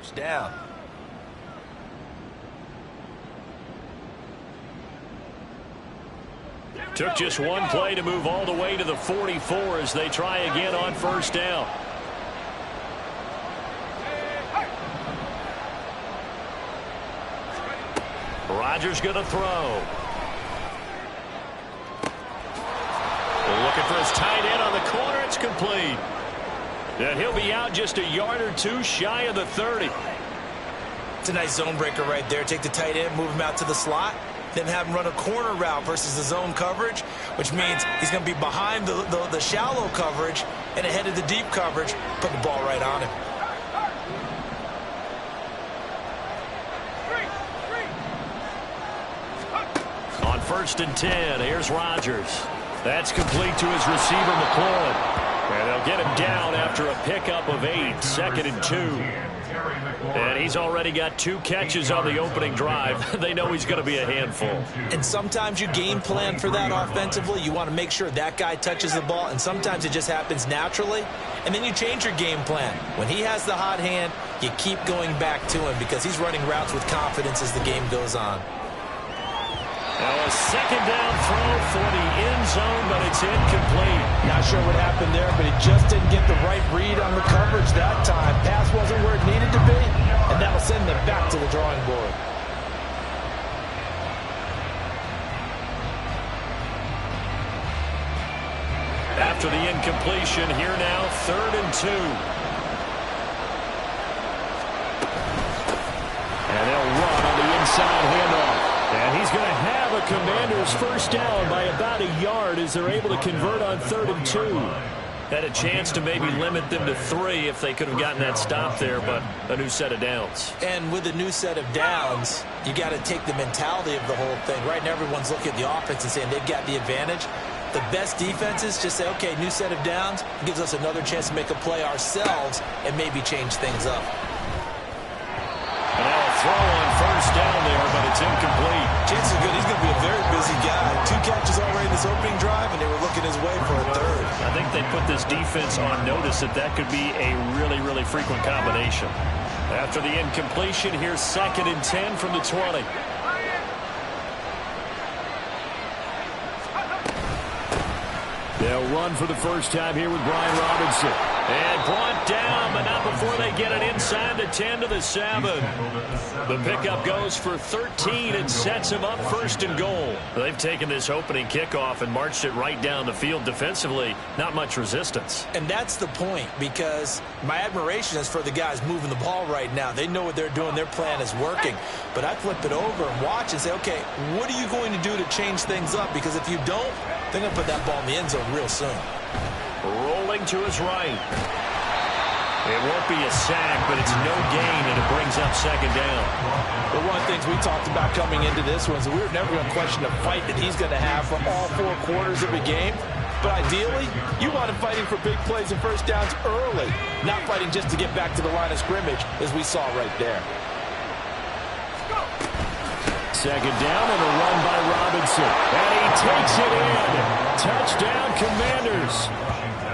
first down. Took just one play to move all the way to the 44 as they try again on first down. Rodgers going to throw. Looking for his tight end on the corner. It's complete. And he'll be out just a yard or two shy of the 30. It's a nice zone breaker right there. Take the tight end, move him out to the slot, then have him run a corner route versus the zone coverage, which means he's going to be behind the shallow coverage and ahead of the deep coverage. Put the ball right on him. On 1st and 10, here's Rodgers. That's complete to his receiver, McLaurin. And they'll get him down after a pickup of 8, 2nd and 2. And he's already got 2 catches on the opening drive. They know he's going to be a handful. And sometimes you game plan for that offensively. You want to make sure that guy touches the ball, and sometimes it just happens naturally. And then you change your game plan. When he has the hot hand, you keep going back to him because he's running routes with confidence as the game goes on. Now a 2nd down throw for the end zone, but it's incomplete. Not sure what happened there, but he just didn't get the right read on the coverage that time. Pass wasn't where it needed to be, and that'll send them back to the drawing board. After the incompletion, here now, 3rd and 2. And they'll run on the inside handoff. And he's going to have a Commanders first down by about a yard as they're able to convert on 3rd and 2. Had a chance to maybe limit them to 3 if they could have gotten that stop there, but a new set of downs. And with a new set of downs, you got to take the mentality of the whole thing. Right now, everyone's looking at the offense and saying they've got the advantage. The best defenses just say, okay, new set of downs, gives us another chance to make a play ourselves and maybe change things up. And now a throw on first down there, but it's incomplete. Chances are good. He's going to be a very busy guy. 2 catches already in this opening drive, and they were looking his way for a 3rd. I think they put this defense on notice that that could be a really, really frequent combination. After the incompletion, here's 2nd and 10 from the 20. They'll run for the first time here with Brian Robinson. And brought down, but not before they get it inside the 10 to the 7. The pickup goes for 13 and sets him up 1st and goal. They've taken this opening kickoff and marched it right down the field defensively. Not much resistance. And that's the point, because my admiration is for the guys moving the ball right now. They know what they're doing. Their plan is working. But I flip it over and watch and say, okay, what are you going to do to change things up? Because if you don't, they're going to put that ball in the end zone real soon. Rolling to his right. It won't be a sack, but it's no gain, and it brings up 2nd down. But one of the things we talked about coming into this one is we were never going to question the fight that he's going to have for all 4 quarters of a game. But ideally, you want him fighting for big plays and first downs early, not fighting just to get back to the line of scrimmage, as we saw right there. 2nd down and a run by Robinson. And he takes it in. Touchdown, Commanders.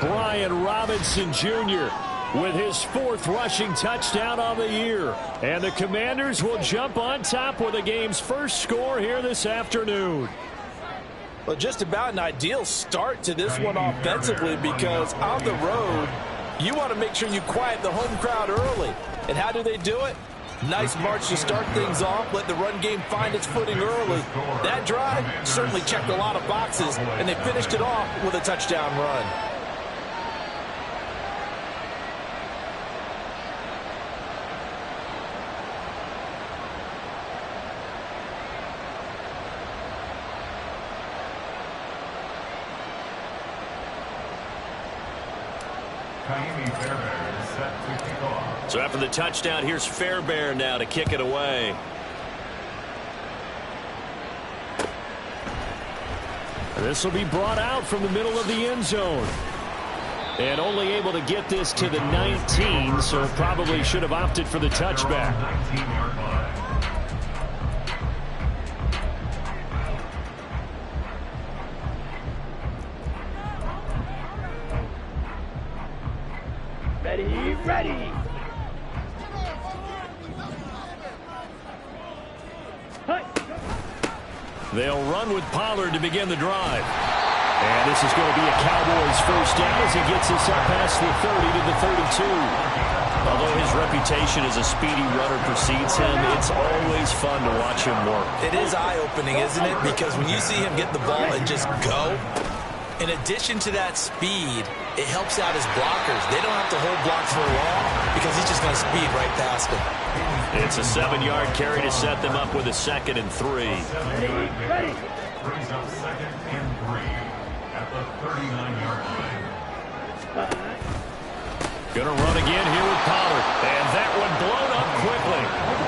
Brian Robinson Jr. with his 4th rushing touchdown on the year. And the Commanders will jump on top with the game's first score here this afternoon. Well, just about an ideal start to this one offensively, because on the road, you want to make sure you quiet the home crowd early. And how do they do it? Nice march to start things off. Let the run game find its footing early. That drive certainly checked a lot of boxes, and they finished it off with a touchdown run. So after the touchdown, here's Fairbairn now to kick it away. This will be brought out from the middle of the end zone. And only able to get this to the 19, so probably should have opted for the touchback. Ready. They'll run with Pollard to begin the drive. And this is going to be a Cowboys first down as he gets us up past the 30 to the 32. Although his reputation as a speedy runner precedes him, it's always fun to watch him work. It is eye-opening, isn't it? Because when you see him get the ball and just go, in addition to that speed, it helps out his blockers. They don't have to hold blocks for long because he's just going to speed right past them. It's a 7-yard carry to set them up with a 2nd and 3. Ready. Brings up 2nd and 3 at the 39-yard line. Going to run again here with Pollard. And that one blown up quickly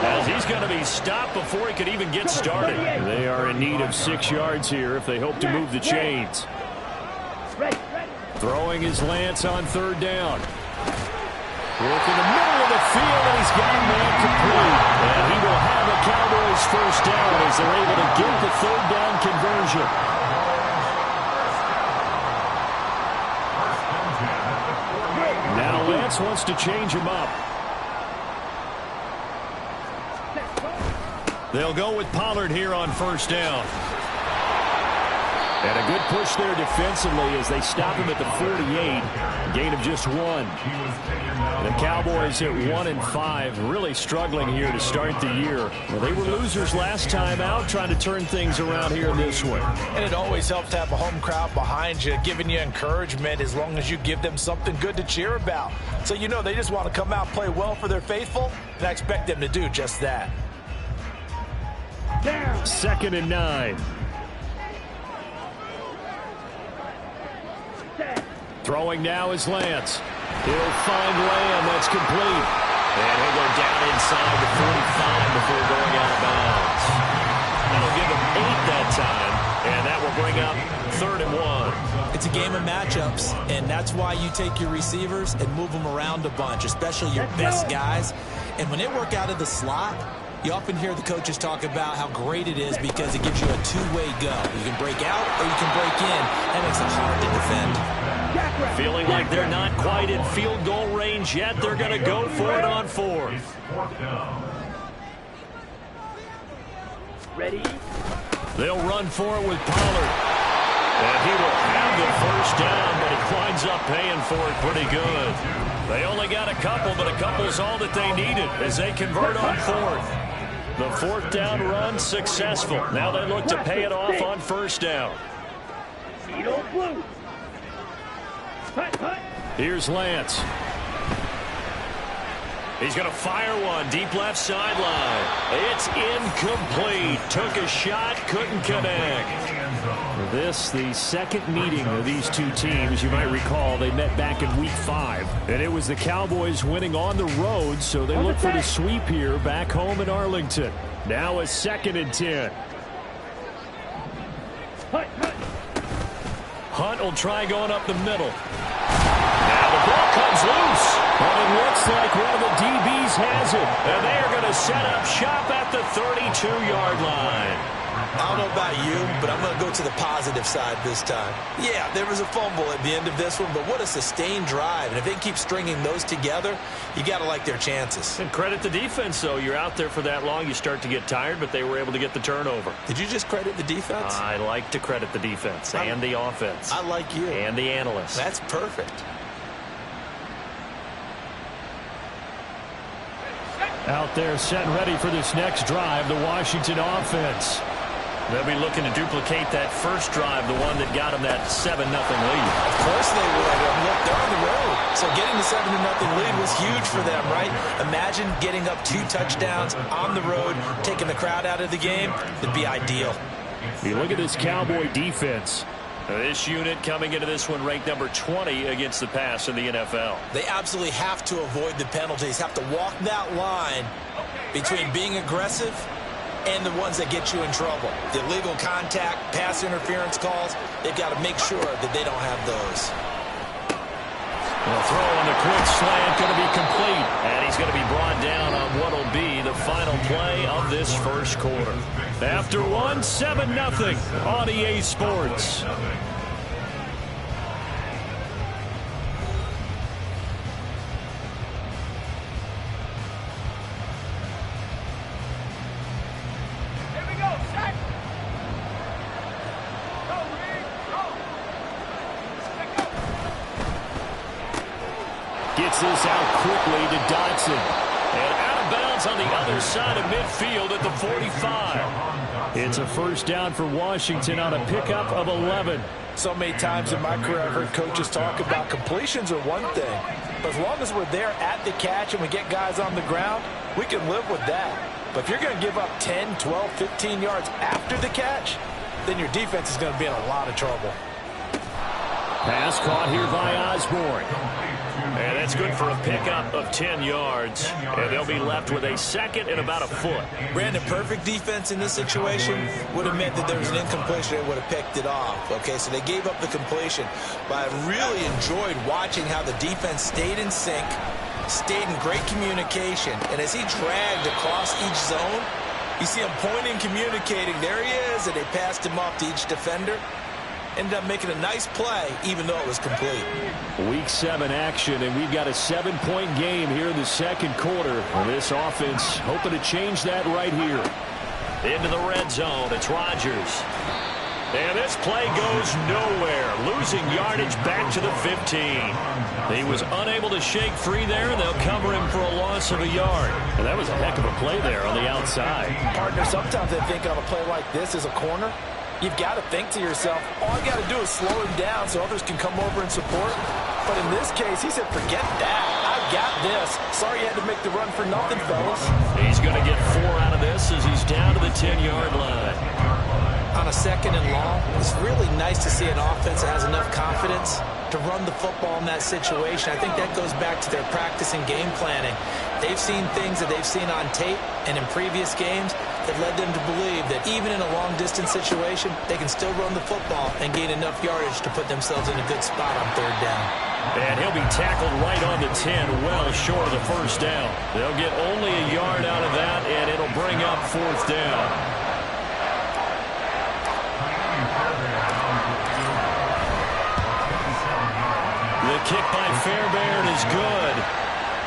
as he's going to be stopped before he could even get started. They are in need of 6 yards here if they hope to move the chains. Throwing his Lance on 3rd down. Work in the middle of the field, and he's got man complete. And he will have a Cowboys first down as they're able to get the 3rd down conversion. Now Lance wants to change him up. They'll go with Pollard here on 1st down. And a good push there defensively as they stop him at the 48. Gain of just 1. The Cowboys at 1-5, really struggling here to start the year. Well, they were losers last time out, trying to turn things around here this way. And it always helps to have a home crowd behind you, giving you encouragement as long as you give them something good to cheer about. So you know they just want to come out and play well for their faithful, and I expect them to do just that. 2nd and 9. Throwing now is Lance. He'll find Lamb. That's complete. And he'll go down inside the 45 before going out of bounds. That'll give him 8 that time. And that will bring up 3rd and 1. It's a game of matchups, and that's why you take your receivers and move them around a bunch, especially your best guys. And when they work out of the slot, you often hear the coaches talk about how great it is because it gives you a two-way go. You can break out or you can break in. That makes it hard to defend. Feeling like they're not quite in field goal range yet. They're going to go for it on 4th. Ready? They'll run for it with Pollard. And he will have the first down, but he winds up paying for it pretty good. They only got a couple, but a couple's all that they needed as they convert on 4th. The 4th down run successful. Now they look to pay it off on 1st down. Here's Lance. He's going to fire one deep left sideline. It's incomplete. Took a shot, couldn't connect. This, the 2nd meeting of these two teams. You might recall they met back in Week 5. And it was the Cowboys winning on the road, so they look for the sweep here back home in Arlington. Now a 2nd and 10. Hunt will try going up the middle. Now the ball comes loose. But it looks like one of the DBs has it. And they are going to set up shop at the 32-yard line. I don't know about you, but I'm going to go to the positive side this time. Yeah, there was a fumble at the end of this one, but what a sustained drive. And if they keep stringing those together, you got to like their chances. And credit the defense, though. You're out there for that long, you start to get tired, but they were able to get the turnover. Did you just credit the defense? I like to credit the defense and the offense. I like you. And the analysts. That's perfect. Out there set and ready for this next drive, the Washington offense. They'll be looking to duplicate that first drive, the one that got them that 7-0 lead. Of course they would. Look, they're on the road. So getting the 7-0 lead was huge for them, right? Imagine getting up 2 touchdowns on the road, taking the crowd out of the game. It'd be ideal. You look at this Cowboy defense. This unit coming into this one ranked number 20 against the pass in the NFL. They absolutely have to avoid the penalties, have to walk that line between being aggressive and the ones that get you in trouble. The illegal contact, pass interference calls, they've got to make sure that they don't have those. The throw on the quick slant going to be complete. And he's going to be brought down on what will be the final play of this first quarter. After one, 7-0 on EA Sports. Gets this out quickly to Dodson. And out of bounds on the other side of midfield at the 45. It's a first down for Washington on a pickup of 11. So many times in my career I've heard coaches talk about completions are one thing. But as long as we're there at the catch and we get guys on the ground, we can live with that. But if you're going to give up 10, 12, 15 yards after the catch, then your defense is going to be in a lot of trouble. Pass caught here by Osborne. And that's good for a pickup of 10 yards. And they'll be left with a second and about a foot. Brandon, perfect defense in this situation would have meant that there was an incompletion. They would have picked it off. Okay, so they gave up the completion. But I really enjoyed watching how the defense stayed in sync, stayed in great communication. And as he dragged across each zone, you see him pointing, communicating. There he is, and they passed him off to each defender. Ended up making a nice play, even though it was complete. Week 7 action, and we've got a 7-point game here in the second quarter. And this offense hoping to change that right here. Into the red zone, it's Rodgers. And this play goes nowhere. Losing yardage back to the 15. He was unable to shake free there, and they'll cover him for a loss of a yard. And that was a heck of a play there on the outside. Partner, sometimes I think on a play like this as a corner, you've got to think to yourself, all I got to do is slow him down so others can come over and support. But in this case, he said, forget that. I've got this. Sorry you had to make the run for nothing, fellas. He's going to get 4 out of this as he's down to the 10-yard line. On a second and long, it's really nice to see an offense that has enough confidence to run the football in that situation. I think that goes back to their practice and game planning. They've seen things that they've seen on tape and in previous games that led them to believe that even in a long-distance situation, they can still run the football and gain enough yardage to put themselves in a good spot on third down. And he'll be tackled right on the 10, well short of the first down. They'll get only a yard out of that, and it'll bring up fourth down. The kick by Fairbairn is good.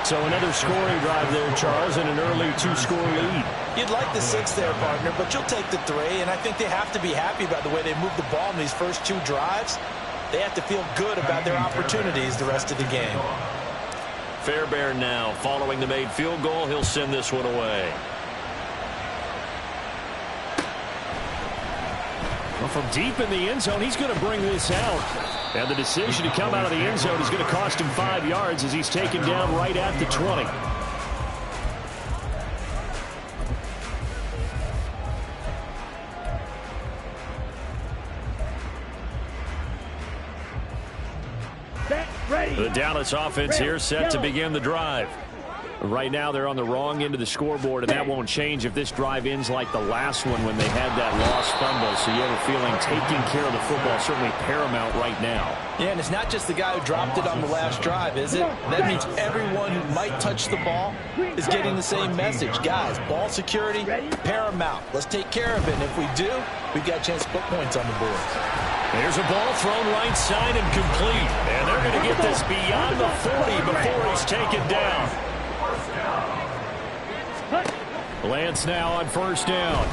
So another scoring drive there, Charles, and an early 2-score lead. You'd like the 6 there, partner, but you'll take the 3, and I think they have to be happy about the way they moved the ball in these first 2 drives. They have to feel good about their opportunities the rest of the game. Fairbairn now, following the made field goal, he'll send this one away. Well, from deep in the end zone, he's going to bring this out. And the decision to come out of the end zone is going to cost him 5 yards as he's taken down right at the 20. The Dallas offense here set to begin the drive. Right now they're on the wrong end of the scoreboard, and that won't change if this drive ends like the last one when they had that lost fumble. So you have a feeling taking care of the football is certainly paramount right now. Yeah, and it's not just the guy who dropped it on the last drive, is it? That means everyone who might touch the ball is getting the same message. Guys, ball security, paramount. Let's take care of it, and if we do, we've got a chance to put points on the board. There's a ball thrown right side and complete. And they're going to get this beyond the 40 before he's taken down. Lance now on first down.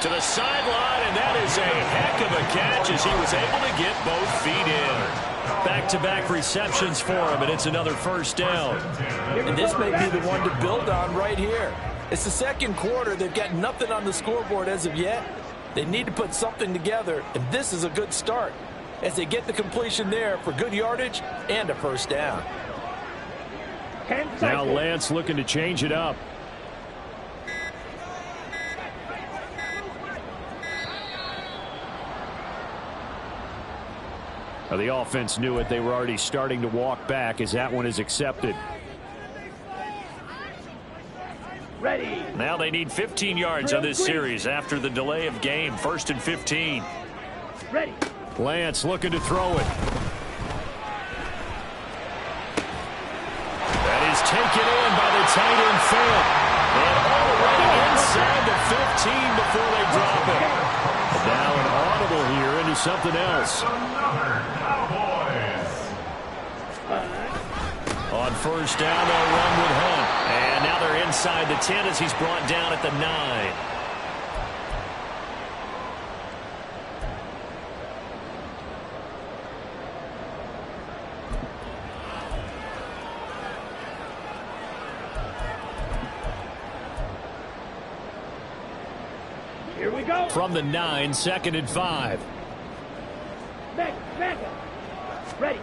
To the sideline, and that is a heck of a catch as he was able to get both feet in. Back-to-back receptions for him, and it's another first down. And this may be the one to build on right here. It's the second quarter. They've got nothing on the scoreboard as of yet. They need to put something together, and this is a good start as they get the completion there for good yardage and a first down. Now Lance looking to change it up. Well, the offense knew it. They were already starting to walk back as that one is accepted. Ready. Now they need 15 yards on this series after the delay of game. 1st and 15. Ready. Lance looking to throw it. That is taken in by the tight end Fant. And already inside the 15 before they drop it. Now an audible here into something else. On first down, they'll run with Hunt. And now they're inside the 10 as he's brought down at the 9. From the 9, 2nd and 5. Ready.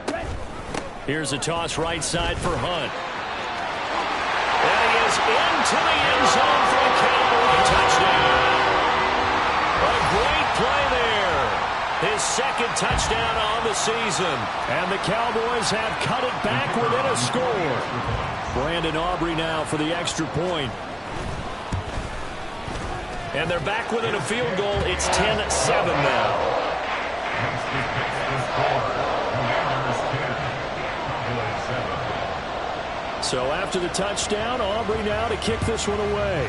Here's a toss right side for Hunt. And he is into the end zone for a Cowboy touchdown. A great play there. His second touchdown on the season. And the Cowboys have cut it back within a score. Brandon Aubrey now for the extra point. And they're back within a field goal. It's 10-7 now. So after the touchdown, Aubrey now to kick this one away.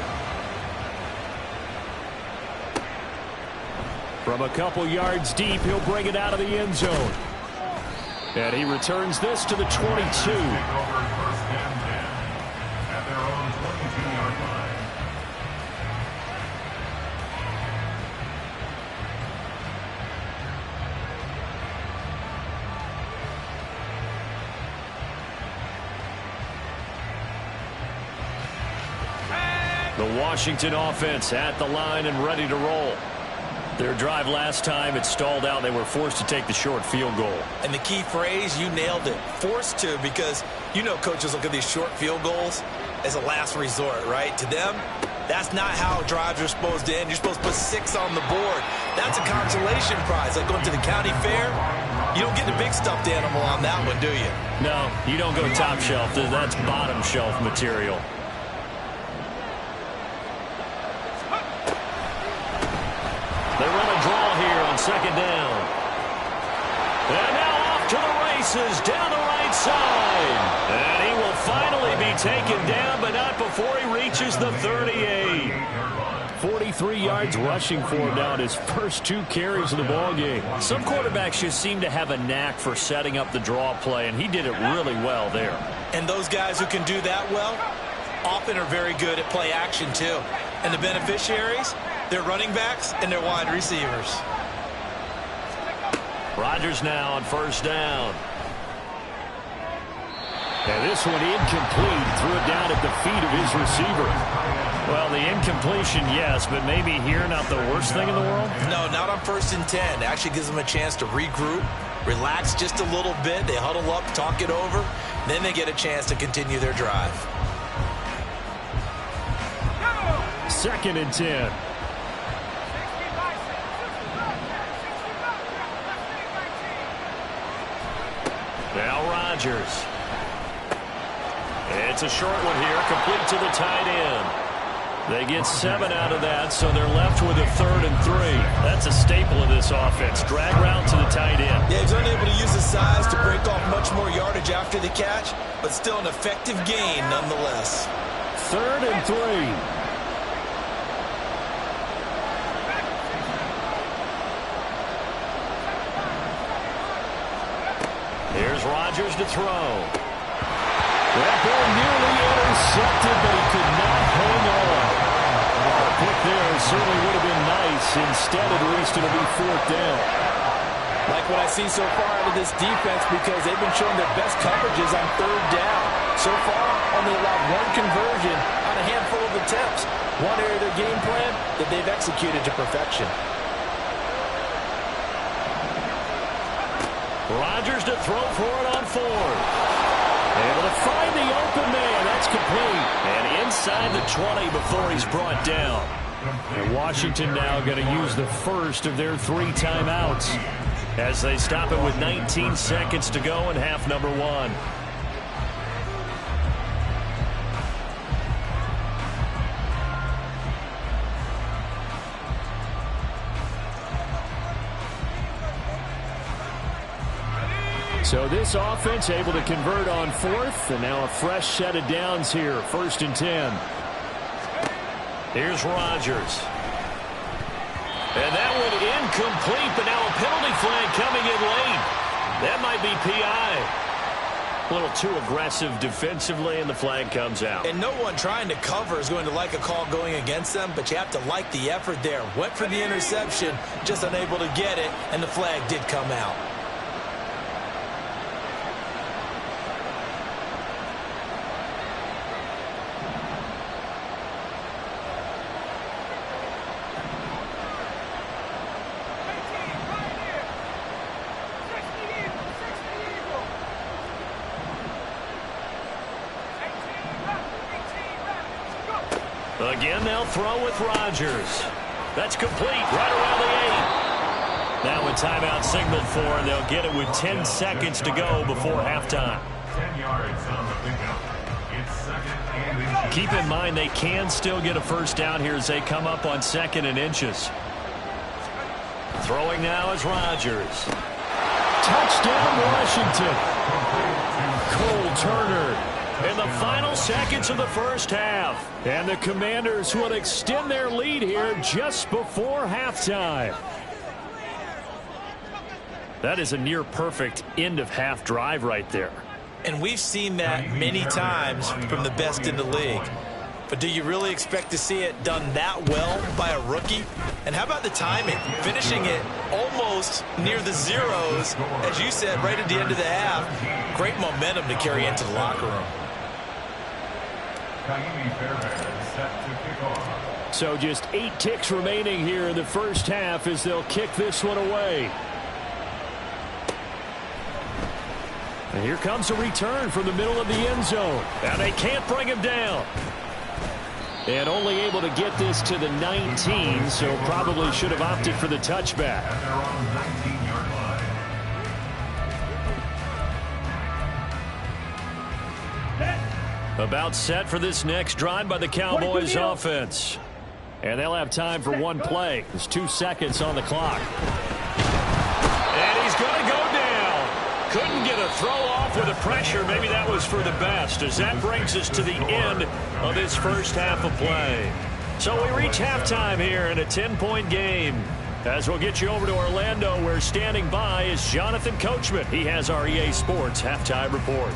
From a couple yards deep, he'll bring it out of the end zone. And he returns this to the 22. The Washington offense at the line and ready to roll. Their drive last time, it stalled out. They were forced to take the short field goal. And the key phrase, you nailed it. Forced to, because you know coaches look at these short field goals as a last resort, right? To them, that's not how drives are supposed to end. You're supposed to put 6 on the board. That's a consolation prize. Like going to the county fair, you don't get the big stuffed animal on that one, do you? No, you don't go top shelf. That's bottom shelf material. They run a draw here on 2nd down. And now off to the races down the right side. And he will finally be taken down, but not before he reaches the 38. 43 yards rushing for him now in his first 2 carries of the ballgame. Some quarterbacks just seem to have a knack for setting up the draw play, and he did it really well there. And those guys who can do that well often are very good at play action too. And the beneficiaries, they're running backs and they're wide receivers. Rodgers now on 1st down. And this one incomplete. Threw it down at the feet of his receiver. Well, the incompletion, yes, but maybe here not the worst thing in the world? No, not on 1st and 10. It actually gives them a chance to regroup, relax just a little bit. They huddle up, talk it over. Then they get a chance to continue their drive. 2nd and 10. Now Rodgers. It's a short one here, complete to the tight end. They get 7 out of that, so they're left with a 3rd and 3. That's a staple of this offense. Drag route to the tight end. Yeah, he's unable to use his size to break off much more yardage after the catch, but still an effective gain nonetheless. 3rd and 3. Here's Rodgers to throw. That ball nearly intercepted, but he could not hang on. A pick there certainly would have been nice. Instead, at least it'll be 4th down. Like what I see so far out of this defense, because they've been showing their best coverages on 3rd down. So far, only allowed 1 conversion on a handful of attempts. One area of their game plan that they've executed to perfection. Rodgers to throw for it on 4th. Able to find the open man. That's complete. And inside the 20 before he's brought down. And Washington now going to use the first of their 3 timeouts as they stop it with 19 seconds to go in half number 1. So this offense able to convert on 4th, and now a fresh set of downs here, 1st and 10. Here's Rodgers. And that one incomplete, but now a penalty flag coming in late. That might be PI. A little too aggressive defensively, and the flag comes out. And no one trying to cover is going to like a call going against them, but you have to like the effort there. Went for the interception, just unable to get it, and the flag did come out. Again, they'll throw with Rodgers. That's complete right around the 8. Now a timeout signaled for, and they'll get it with 10 seconds to go before halftime. 10 yards on the pickup. It's second and inches. Keep in mind they can still get a first down here as they come up on 2nd and inches. Throwing now is Rodgers. Touchdown, Washington. Cole Turner in the final seconds of the first half. And the Commanders will extend their lead here just before halftime. That is a near-perfect end-of-half drive right there. And we've seen that many times from the best in the league. But do you really expect to see it done that well by a rookie? And how about the timing? Finishing it almost near the zeros, as you said, right at the end of the half. Great momentum to carry into the locker room. So just 8 ticks remaining here in the first half as they'll kick this one away. And here comes a return from the middle of the end zone. And they can't bring him down. And only able to get this to the 19, so probably should have opted for the touchback. And they're on the 19-yard line. About set for this next drive by the Cowboys offense. And they'll have time for one play. There's 2 seconds on the clock. And he's going to go down. Couldn't get a throw off with the pressure. Maybe that was for the best, as that brings us to the end of this first half of play. So we reach halftime here in a 10-point game. As we'll get you over to Orlando, where standing by is Jonathan Coachman. He has our EA Sports halftime report.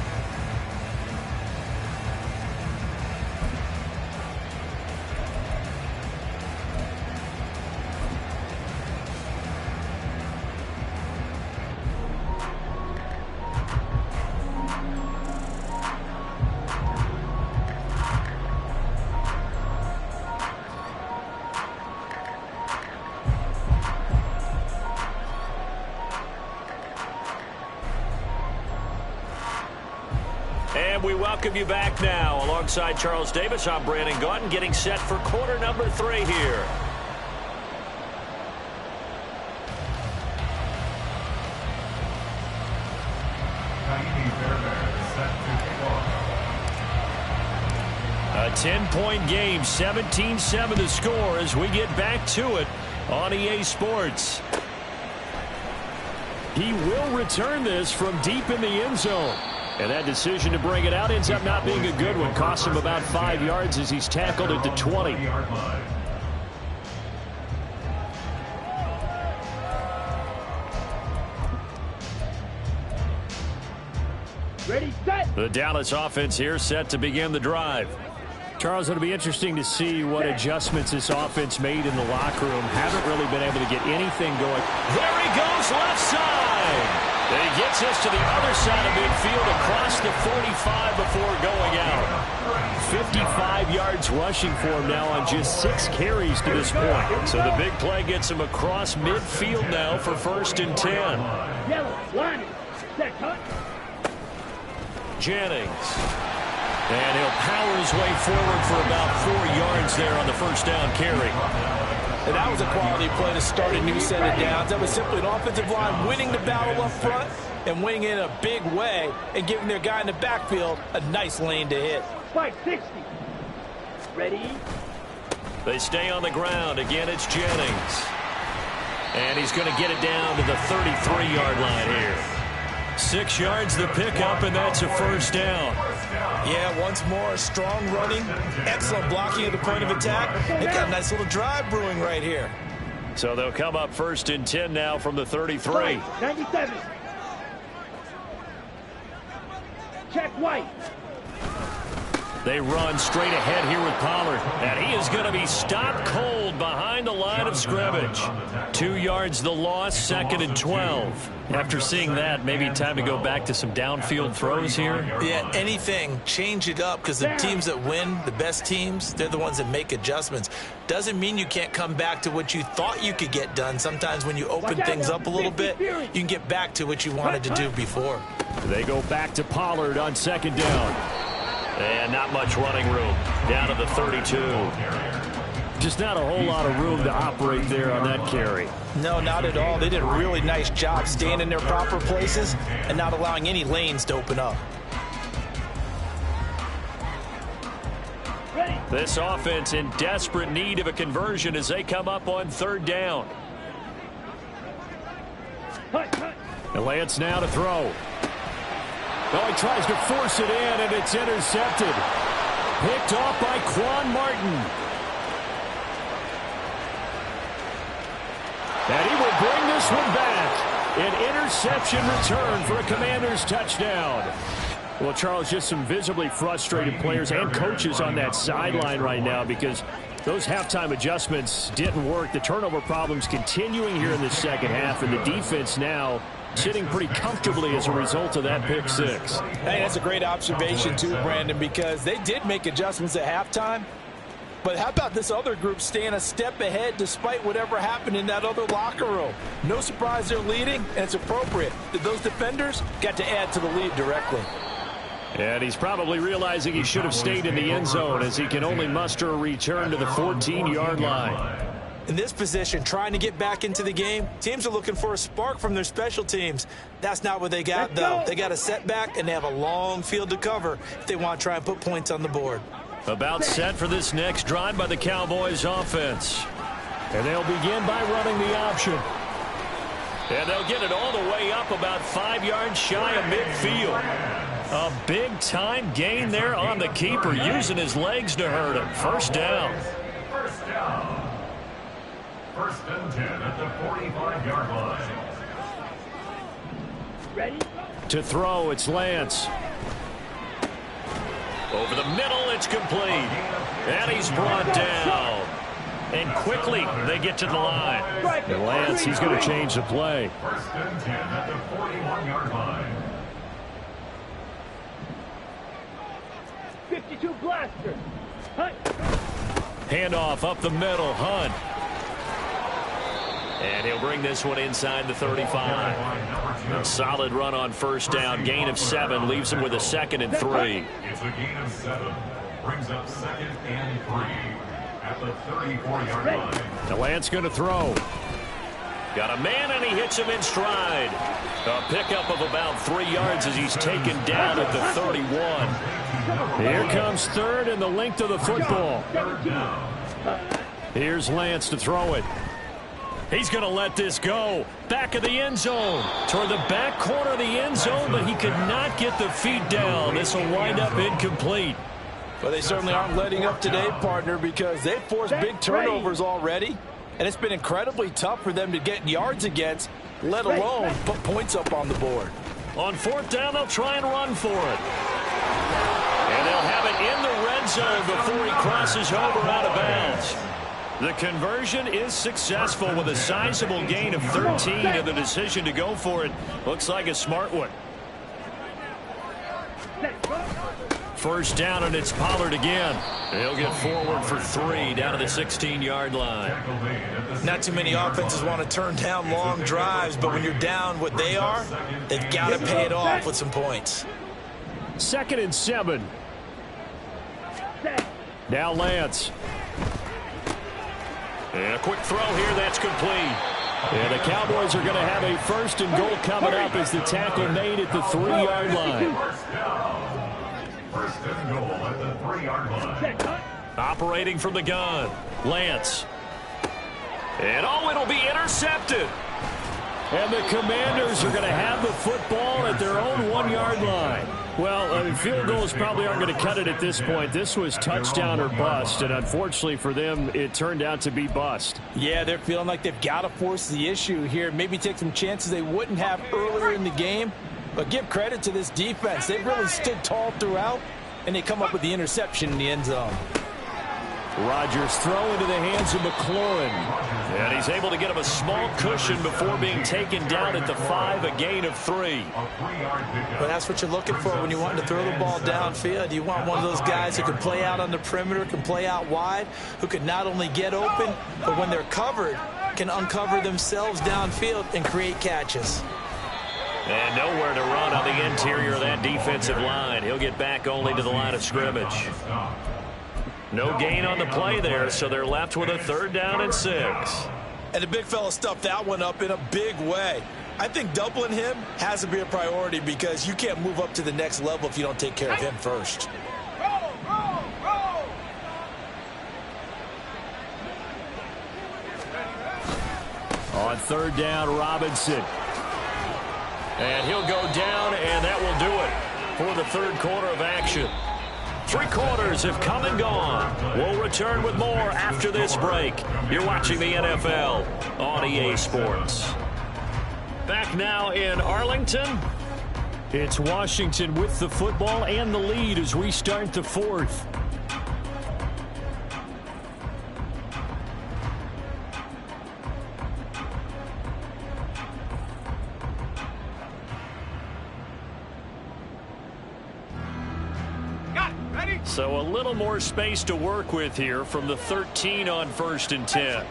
And we welcome you back now. Alongside Charles Davis, I'm Brandon Gaudin, getting set for quarter number 3 here. A 10-point game, 17-7 the score as we get back to it on EA Sports. He will return this from deep in the end zone. And that decision to bring it out ends up not being a good one. Costs him about 5 yards as he's tackled at the 20. Ready, set. The Dallas offense here set to begin the drive. Charles, it'll be interesting to see what adjustments this offense made in the locker room. Haven't really been able to get anything going. There he goes, left side. And he gets us to the other side of midfield across the 45 before going out. 55 yards rushing for him now on just 6 carries to this point. So the big play gets him across midfield now for 1st and 10. Yellow, line, set, cut. Jennings. And he'll power his way forward for about 4 yards there on the first down carry. And that was a quality play to start a new set of downs. That was simply an offensive line winning the battle up front and winning it in a big way and giving their guy in the backfield a nice lane to hit. 560. Ready? They stay on the ground. Again, it's Jennings. And he's going to get it down to the 33-yard line here. 6 yards the pickup, and that's a first down. Yeah, once more, strong running, excellent blocking at the point of attack. They've got a nice little drive brewing right here. So they'll come up 1st and 10 now from the 33. 97. Check White. They run straight ahead here with Pollard. And he is going to be stopped cold behind the line of scrimmage. 2 yards the loss, 2nd and 12. After seeing that, maybe time to go back to some downfield throws here. Yeah, anything. Change it up, because the teams that win, the best teams, they're the ones that make adjustments. Doesn't mean you can't come back to what you thought you could get done. Sometimes when you open things up a little bit, you can get back to what you wanted to do before. They go back to Pollard on 2nd down. And not much running room. Down to the 32. Just not a whole lot of room to operate there on that carry. No, not at all. They did a really nice job staying in their proper places and not allowing any lanes to open up. This offense in desperate need of a conversion as they come up on 3rd down. And Lance now to throw. Oh, he tries to force it in, and it's intercepted. Picked off by Quan Martin. And he will bring this one back. An interception return for a Commanders touchdown. Well, Charles, just some visibly frustrated players and coaches on that sideline right now because those halftime adjustments didn't work. The turnover problems continuing here in the second half, and the defense now sitting pretty comfortably as a result of that pick six. Hey, that's a great observation too, Brandon, because they did make adjustments at halftime. But how about this other group staying a step ahead despite whatever happened in that other locker room? No surprise they're leading, and it's appropriate that those defenders got to add to the lead directly. And he's probably realizing he should have stayed in the end zone as he can only muster a return to the 14-yard line. In this position, trying to get back into the game, teams are looking for a spark from their special teams. That's not what they got, though. They got a setback, and they have a long field to cover if they want to try and put points on the board. About set for this next drive by the Cowboys offense. And they'll begin by running the option. And they'll get it all the way up about 5 yards shy of midfield. A big-time gain there on the keeper, using his legs to hurt him. First down. First down. 1st and 10 at the 45-yard line. Ready? To throw, it's Lance. Over the middle, it's complete. And he's brought down. And quickly, they get to the line. And Lance, he's going to change the play. 1st and 10 at the 41-yard line. 52 blaster. Hunt. Handoff up the middle, Hunt. And he'll bring this one inside the 35. A solid run on first down. Gain of 7 leaves him with a 2nd and 3. It's a gain of 7. Brings up 2nd and 3 at the 34-yard line. The Lance going to throw. Got a man, and he hits him in stride. A pickup of about 3 yards as he's taken down at the 31. Here comes 3rd and the length of the football. Here's Lance to throw it. He's going to let this go. Back of the end zone. Toward the back corner of the end zone, but he could not get the feet down. This will wind up incomplete. Well, they certainly aren't letting up today, partner, because they've forced big turnovers already, and it's been incredibly tough for them to get yards against, let alone put points up on the board. On 4th down, they'll try and run for it. And they'll have it in the red zone before he crosses over out of bounds. The conversion is successful with a sizable gain of 13, and the decision to go for it looks like a smart one. First down, and it's Pollard again. He'll get forward for 3 down to the 16-yard line. Not too many offenses want to turn down long drives, but when you're down what they are, they've got to pay it off with some points. 2nd and 7. Now Lance. And a quick throw here, that's complete. And the Cowboys are going to have a 1st and goal coming up as the tackle made at the 3-yard line. 1st and goal at the 3-yard line. Operating from the gun, Lance. And it'll be intercepted. And the Commanders are going to have the football at their own 1-yard line. Well, field goals probably aren't going to cut it at this point. This was touchdown or bust, and unfortunately for them, it turned out to be bust. Yeah, they're feeling like they've got to force the issue here, maybe take some chances they wouldn't have earlier in the game. But give credit to this defense. They've really stood tall throughout, and they come up with the interception in the end zone. Rodgers throw into the hands of McLaurin. And he's able to get him a small cushion before being taken down at the 5, a gain of 3. But that's what you're looking for when you want to throw the ball downfield. You want one of those guys who can play out on the perimeter, can play out wide, who can not only get open, but when they're covered, can uncover themselves downfield and create catches. And nowhere to run on the interior of that defensive line. He'll get back only to the line of scrimmage. No gain on the play there, so they're left with a 3rd down and 6. And the big fella stuffed that one up in a big way. I think doubling him has to be a priority because you can't move up to the next level if you don't take care of him first. On 3rd down, Robinson. And he'll go down, and that will do it for the 3rd quarter of action. 3 quarters have come and gone. We'll return with more after this break. You're watching the NFL on EA Sports. Back now in Arlington. It's Washington with the football and the lead as we start the 4th. So a little more space to work with here from the 13 on 1st and 10.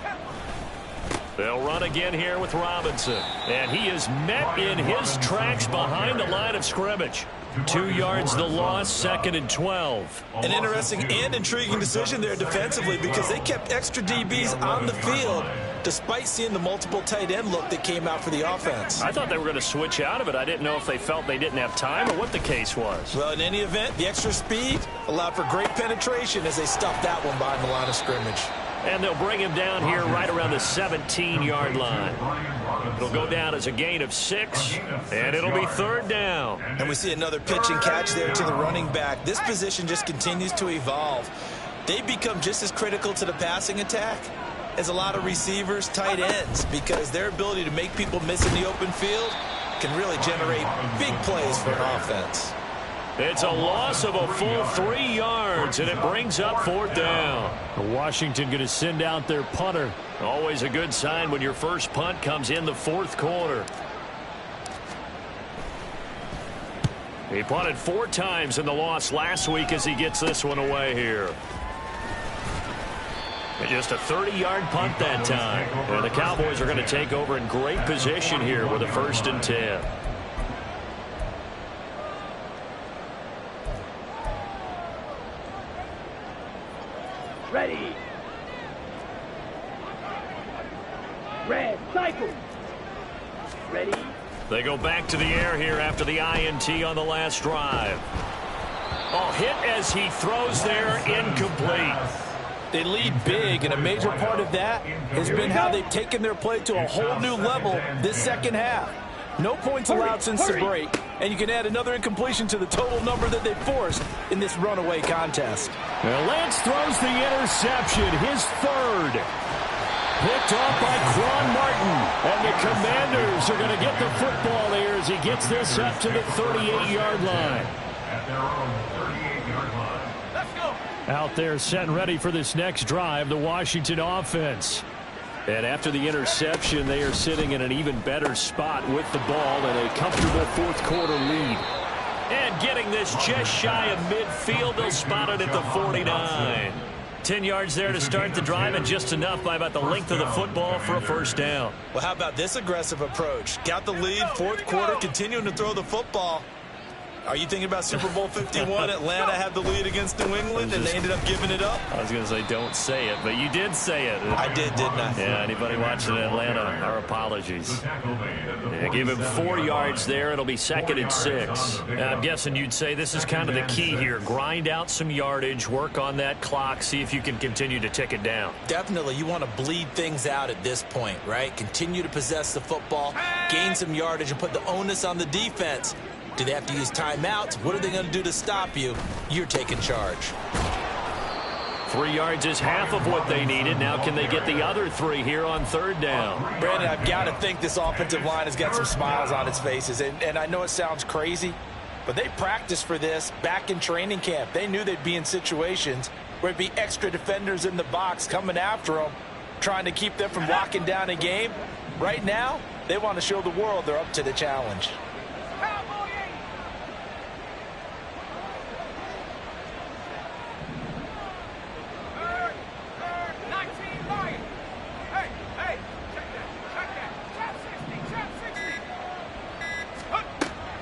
They'll run again here with Robinson. And he is met in his tracks behind the line of scrimmage. 2 yards the loss, 2nd and 12. An interesting and intriguing decision there defensively because they kept extra DBs on the field despite seeing the multiple tight end look that came out for the offense. I thought they were going to switch out of it. I didn't know if they felt they didn't have time or what the case was. Well, in any event, the extra speed allowed for great penetration as they stuffed that one behind the line of scrimmage. And they'll bring him down here right around the 17-yard line. It'll go down as a gain of 6, and it'll be 3rd down. And we see another pitch and catch there to the running back. This position just continues to evolve. They become just as critical to the passing attack as a lot of receivers, tight ends, because their ability to make people miss in the open field can really generate big plays for an offense. It's a loss of a full 3 yards, and it brings up 4th down. Washington going to send out their punter. Always a good sign when your first punt comes in the 4th quarter. He punted 4 times in the loss last week as he gets this one away here. And just a 30-yard punt that time. And the Cowboys are going to take over in great position here with a 1st and 10. Ready. Red, cycle. Ready. They go back to the air here after the INT on the last drive. Oh, hit as he throws there, incomplete. They lead big, and a major part of that has been how they've taken their play to a whole new level this second half. No points allowed since the break, and you can add another incompletion to the total number that they forced in this runaway contest. Now Lance throws the interception, his 3rd. Picked off by Quan Martin. And the Commanders are going to get the football here as he gets this up to the 38-yard line. At their own 38-yard line. Out there set and ready for this next drive, the Washington offense. And after the interception, they are sitting in an even better spot with the ball and a comfortable 4th quarter lead. And getting this just shy of midfield, they'll spot it at the 49. 10 yards there to start the drive, and just enough by about the length of the football for a 1st down. Well, how about this aggressive approach? Got the lead, 4th quarter, continuing to throw the football. Are you thinking about Super Bowl 51? Atlanta had the lead against New England, and they ended up giving it up? I was going to say don't say it, but you did say it. I did, didn't I? Yeah, anybody watching Atlanta, our apologies. Yeah, give him 4 yards there. It'll be 2nd and 6. I'm guessing you'd say this is kind of the key here. Grind out some yardage, work on that clock, see if you can continue to tick it down. Definitely. You want to bleed things out at this point, right? Continue to possess the football, gain some yardage, and put the onus on the defense. Do they have to use timeouts? What are they going to do to stop you? You're taking charge. 3 yards is half of what they needed. Now can they get the other 3 here on 3rd down? Brandon, I've got to think this offensive line has got some smiles on its faces. And I know it sounds crazy, but they practiced for this back in training camp. They knew they'd be in situations where it'd be extra defenders in the box coming after them, trying to keep them from locking down a game. Right now, they want to show the world they're up to the challenge.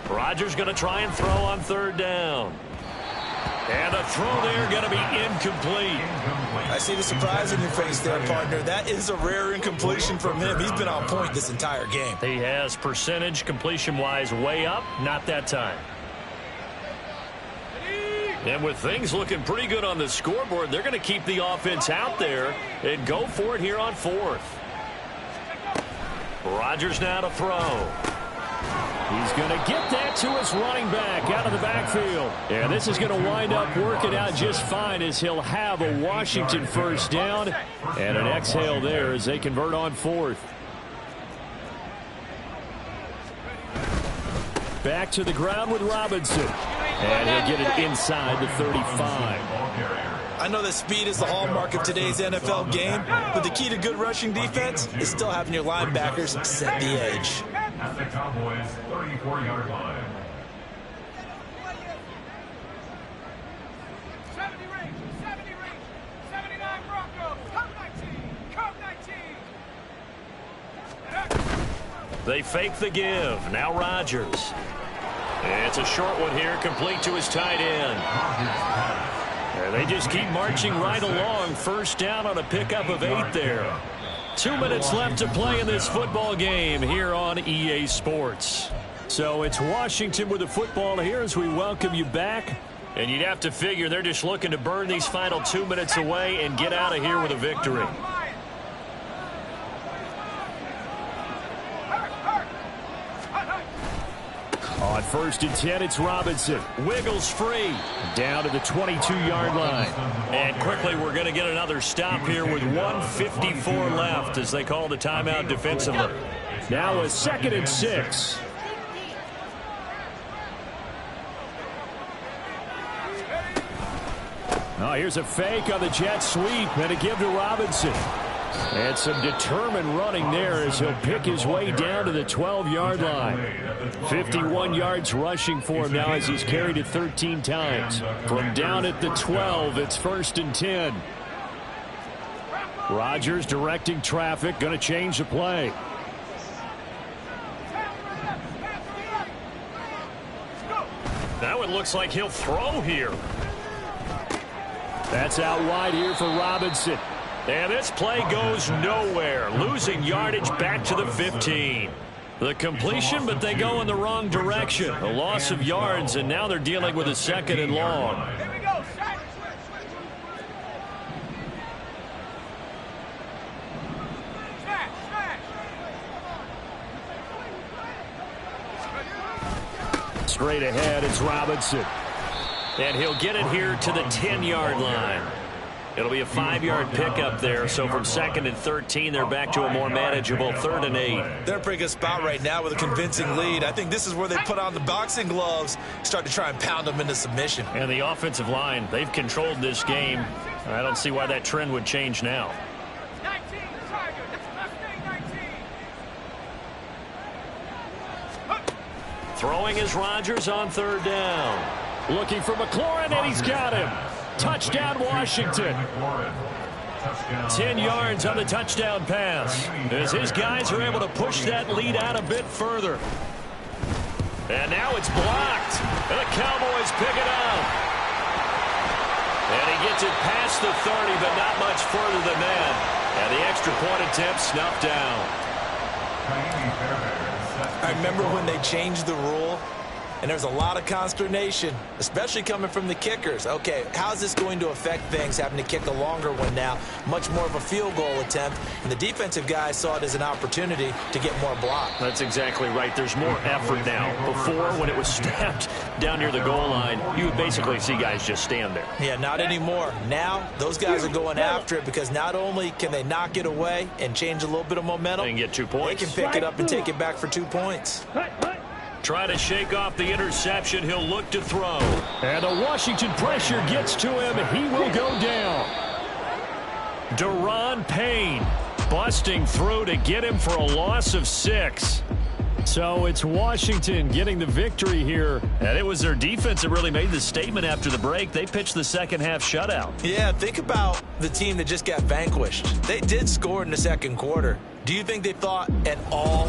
Rodgers going to try and throw on third down. And the throw there going to be incomplete. I see the surprise in your face there, partner. That is a rare incompletion from him. He's been on point this entire game. He has percentage completion-wise way up. Not that time. And with things looking pretty good on the scoreboard, they're going to keep the offense out there and go for it here on fourth. Rodgers now to throw. He's going to get that to his running back out of the backfield. And this is going to wind up working out just fine as he'll have a Washington first down and an exhale there as they convert on fourth. Back to the ground with Robinson. And he'll get it inside the 35. I know that speed is the hallmark of today's NFL game, but the key to good rushing defense is still having your linebackers set the edge. At the Cowboys' 34-yard line. 70 range, 79 Broncos, come 19. They fake the give. Now Rodgers. It's a short one here, complete to his tight end. And they just keep marching right along. First down on a pickup of 8 there. 2 minutes left to play in this football game here on EA Sports. So it's Washington with the football here as we welcome you back. And you'd have to figure they're just looking to burn these final 2 minutes away and get out of here with a victory. On first and 10, it's Robinson. Wiggles free. Down to the 22-yard line. And quickly, we're going to get another stop here with 1:54 left as they call the timeout defensively. Now a 2nd and 6. Oh, here's a fake on the jet sweep and a give to Robinson. And some determined running there as he'll pick his way down to the 12-yard line. 51 yards rushing for him now as he's carried it 13 times. From down at the 12, it's 1st and 10. Rodgers directing traffic, going to change the play. Now it looks like he'll throw here. That's out wide here for Robinson. And this play goes nowhere. Losing yardage back to the 15. The completion, but they go in the wrong direction. A loss of yards, and now they're dealing with a 2nd and long. Here we go. Straight ahead, it's Robinson. And he'll get it here to the 10-yard line. It'll be a 5-yard pickup there, so from 2nd and 13, they're back to a more manageable 3rd and 8. They're in a pretty good spot right now with a convincing lead. I think this is where they put on the boxing gloves, start to try and pound them into submission. And the offensive line, they've controlled this game. I don't see why that trend would change now. 19, Tiger. Let's stay 19. Throwing is Rodgers on 3rd down. Looking for McLaurin, and he's got him. Touchdown, Washington. 10 yards on the touchdown pass as his guys are able to push that lead out a bit further. And now it's blocked. And the Cowboys pick it up. And he gets it past the 30, but not much further than that. And the extra point attempt snuffed down. I remember when they changed the rule, and there's a lot of consternation, especially coming from the kickers. Okay, how's this going to affect things, having to kick a longer one now? Much more of a field goal attempt, and the defensive guys saw it as an opportunity to get more block. That's exactly right. There's more effort now. Before, when it was snapped down near the goal line, you would basically see guys just stand there. Yeah, not anymore. Now, those guys are going after it because not only can they knock it away and change a little bit of momentum, And get 2 points. they can pick it up and take it back for 2 points. Try to shake off the interception. He'll look to throw. And the Washington pressure gets to him. He will go down. Deron Payne busting through to get him for a loss of 6. So it's Washington getting the victory here. And it was their defense that really made the statement after the break. They pitched the second half shutout. Yeah, think about the team that just got vanquished. They did score in the second quarter. Do you think they thought at all